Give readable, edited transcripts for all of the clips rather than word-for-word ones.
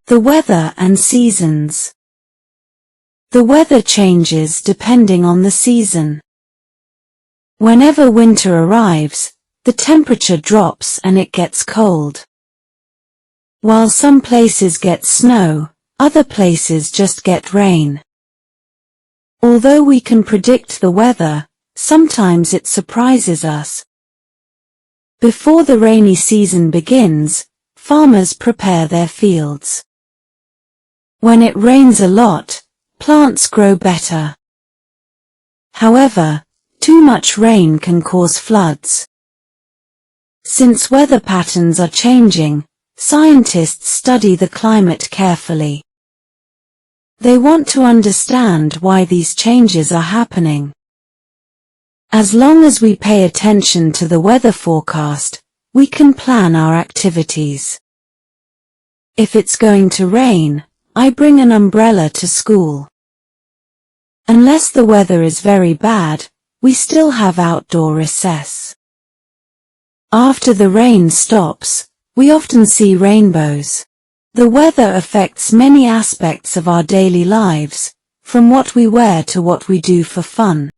The weather and seasons. The weather changes depending on the season. Whenever winter arrives, the temperature drops and it gets cold. While some places get snow, other places just get rain. Although we can predict the weather, sometimes it surprises us. Before the rainy season begins, farmers prepare their fields. When it rains a lot, plants grow better. However, too much rain can cause floods. Since weather patterns are changing, scientists study the climate carefully. They want to understand why these changes are happening. As long as we pay attention to the weather forecast, we can plan our activities. If it's going to rain, I bring an umbrella to school. Unless the weather is very bad, we still have outdoor recess. After the rain stops, we often see rainbows. The weather affects many aspects of our daily lives, from what we wear to what we do for fun.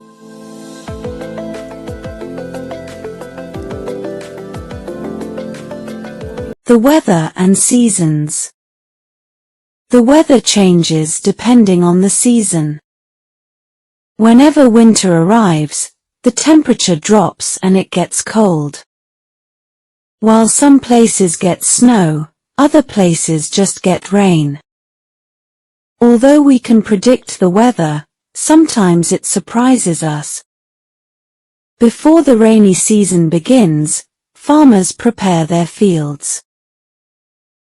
The weather and seasons. The weather changes depending on the season. Whenever winter arrives, the temperature drops and it gets cold. While some places get snow, other places just get rain. Although we can predict the weather, sometimes it surprises us. Before the rainy season begins, farmers prepare their fields.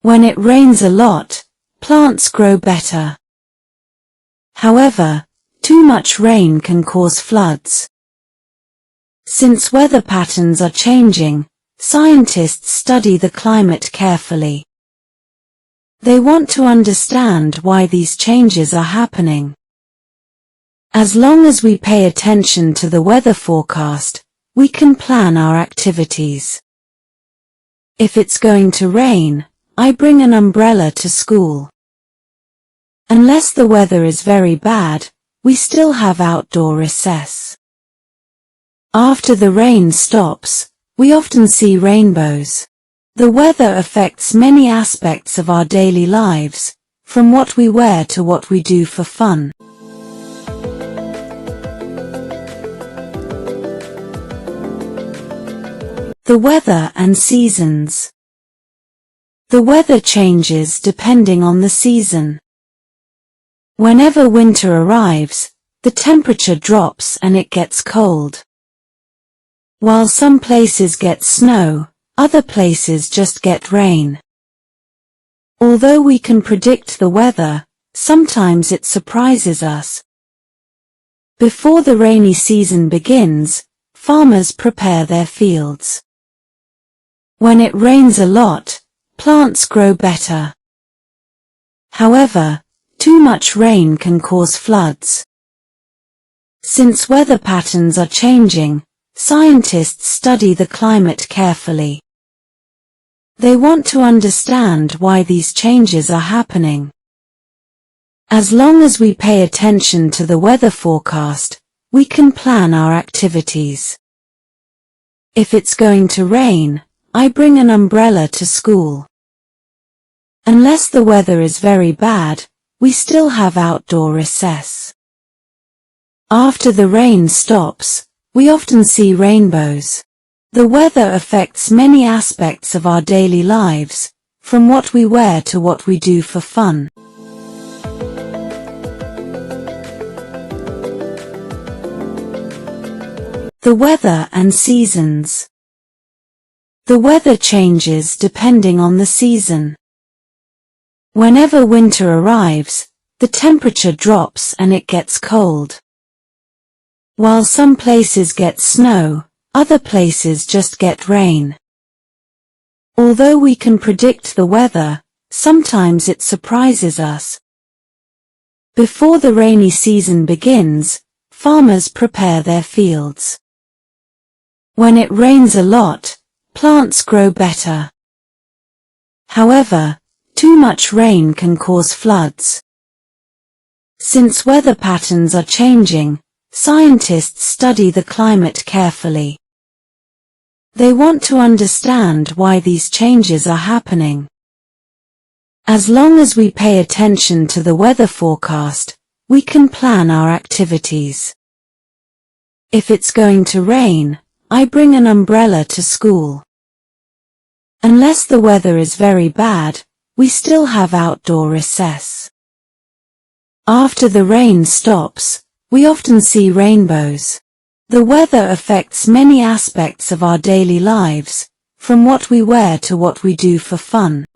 When it rains a lot, plants grow better. However, too much rain can cause floods. Since weather patterns are changing, scientists study the climate carefully. They want to understand why these changes are happening. As long as we pay attention to the weather forecast, we can plan our activities. If it's going to rain, I bring an umbrella to school. Unless the weather is very bad, we still have outdoor recess. After the rain stops, we often see rainbows. The weather affects many aspects of our daily lives, from what we wear to what we do for fun. The weather and seasons. The weather changes depending on the season. Whenever winter arrives, the temperature drops and it gets cold. While some places get snow, other places just get rain. Although we can predict the weather, sometimes it surprises us. Before the rainy season begins, farmers prepare their fields. When it rains a lot, plants grow better. However, too much rain can cause floods. Since weather patterns are changing, scientists study the climate carefully. They want to understand why these changes are happening. As long as we pay attention to the weather forecast, we can plan our activities. If it's going to rain, I bring an umbrella to school. Unless the weather is very bad, we still have outdoor recess. After the rain stops, we often see rainbows. The weather affects many aspects of our daily lives, from what we wear to what we do for fun. The weather and seasons. The weather changes depending on the season. Whenever winter arrives, the temperature drops and it gets cold. While some places get snow, other places just get rain. Although we can predict the weather, sometimes it surprises us. Before the rainy season begins, farmers prepare their fields. When it rains a lot, plants grow better. However, Too much rain can cause floods. Since weather patterns are changing, scientists study the climate carefully. They want to understand why these changes are happening. As long as we pay attention to the weather forecast, we can plan our activities. If it's going to rain, I bring an umbrella to school. Unless the weather is very bad, we still have outdoor recess. After the rain stops, we often see rainbows. The weather affects many aspects of our daily lives, from what we wear to what we do for fun.